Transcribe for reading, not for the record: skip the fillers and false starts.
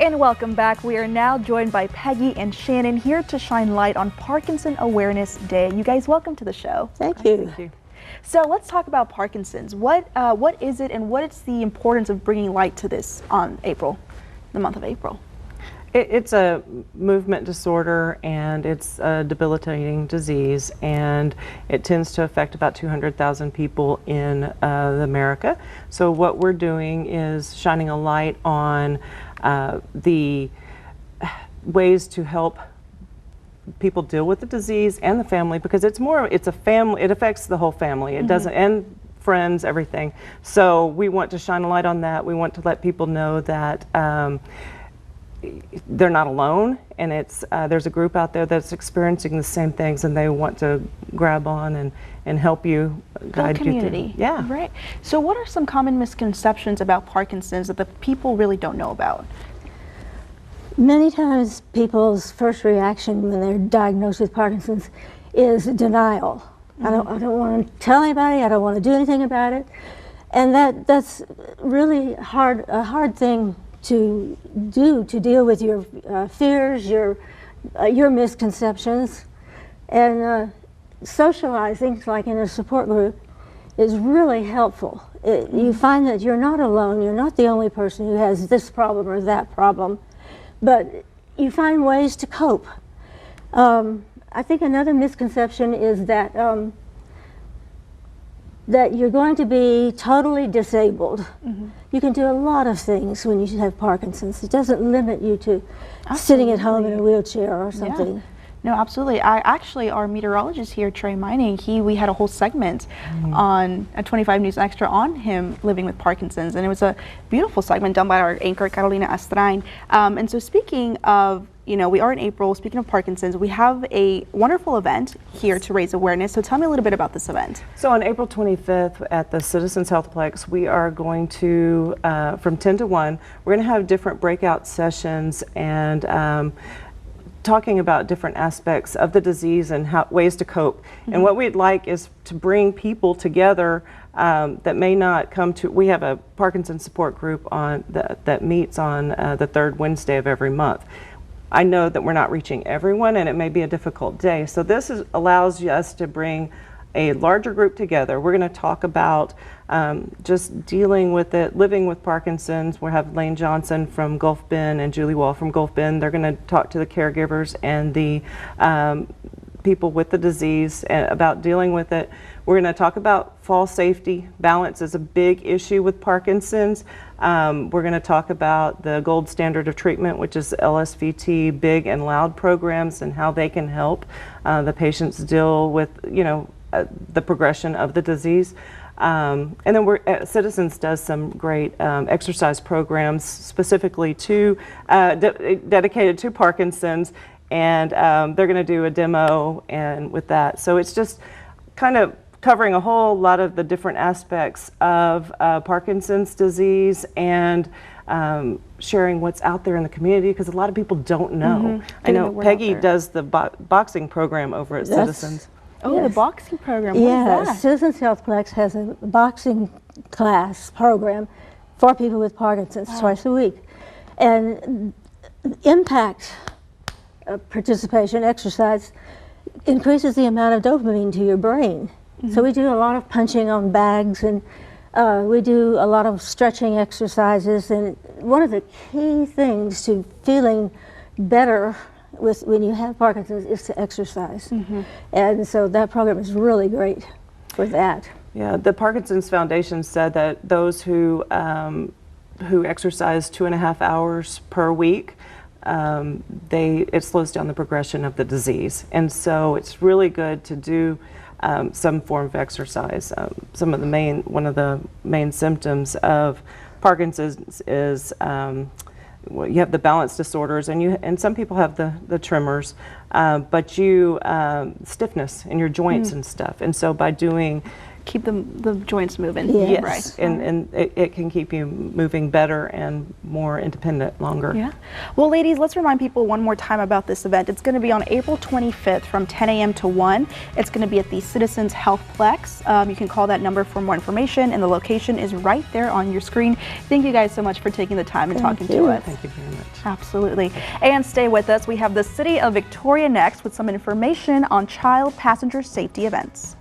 And welcome back. We are now joined by Peggy and Shannon here to shine light on Parkinson Awareness Day. You guys, welcome to the show. Thank you. Thank you. So let's talk about Parkinson's. What is it, and what is the importance of bringing light to this on April, the month of April? It's a movement disorder, and it's a debilitating disease, and it tends to affect about 200,000 people in America. So what we're doing is shining a light on the ways to help people deal with the disease and the family, because it's a family, it affects the whole family. It doesn't, and friends, everything. So we want to shine a light on that. We want to let people know that they're not alone, and there's a group out there that's experiencing the same things, and they want to grab on and help you, guide you through. Yeah. Right. So what are some common misconceptions about Parkinson's that the people really don't know about? Many times people's first reaction when they're diagnosed with Parkinson's is denial. I don't want to tell anybody, I don't want to do anything about it. And that's really a hard thing to do, to deal with your fears, your misconceptions. And socializing, like in a support group, is really helpful. You find that you're not alone, you're not the only person who has this problem or that problem, but you find ways to cope. I think another misconception is that that you're going to be totally disabled. You can do a lot of things when you have Parkinson's. It doesn't limit you to sitting at home in a wheelchair or something. Yeah. No, absolutely. Our meteorologist here, Trey Mining, we had a whole segment on at 25 News Extra on him living with Parkinson's, and it was a beautiful segment done by our anchor, Carolina Estrain. And so speaking of, we are in April, speaking of Parkinson's, we have a wonderful event here to raise awareness. So tell me a little bit about this event. So on April 25th at the Citizens Healthplex, we are going to, from 10 to 1, we're going to have different breakout sessions and talking about different aspects of the disease and ways to cope. And what we'd like is to bring people together that may not come to, we have a Parkinson support group that meets on the third Wednesday of every month. I know that we're not reaching everyone, and it may be a difficult day. So this allows us to bring a larger group together. We're going to talk about just dealing with it, living with Parkinson's. We'll have Lane Johnson from Gulf Bend and Julie Wall from Gulf Bend. They're going to talk to the caregivers and the people with the disease about dealing with it. We're going to talk about fall safety. Balance is a big issue with Parkinson's. We're going to talk about the gold standard of treatment, which is LSVT, big and loud programs, and how they can help the patients deal with, the progression of the disease. And then Citizens does some great exercise programs specifically dedicated to Parkinson's, and they're going to do a demo and with that. So it's just kind of covering a whole lot of the different aspects of Parkinson's disease and sharing what's out there in the community, because a lot of people don't know. I know Peggy does the boxing program over at Citizens. Oh, yes. The boxing program. Yeah, What is that? Citizens Healthplex has a boxing class program for people with Parkinson's twice a week. And impact participation, exercise, increases the amount of dopamine to your brain. So we do a lot of punching on bags, and we do a lot of stretching exercises. And one of the key things to feeling better when you have Parkinson's is to exercise. And so that program is really great for that. Yeah, the Parkinson's Foundation said that those who exercise 2.5 hours per week, it slows down the progression of the disease. And so it's really good to do some form of exercise. One of the main symptoms of Parkinson's is you have the balance disorders, and some people have the tremors, but stiffness in your joints and stuff. And so by doing keep the joints moving. Yes. Yes, and it can keep you moving better and more independent longer. Yeah. Well, ladies, let's remind people one more time about this event. It's going to be on April 25th from 10 a.m. to 1. It's going to be at the Citizens Healthplex. You can call that number for more information, and the location is right there on your screen. Thank you guys so much for taking the time and talking to us. Thank you very much. Absolutely. And stay with us. We have the City of Victoria next with some information on child passenger safety events.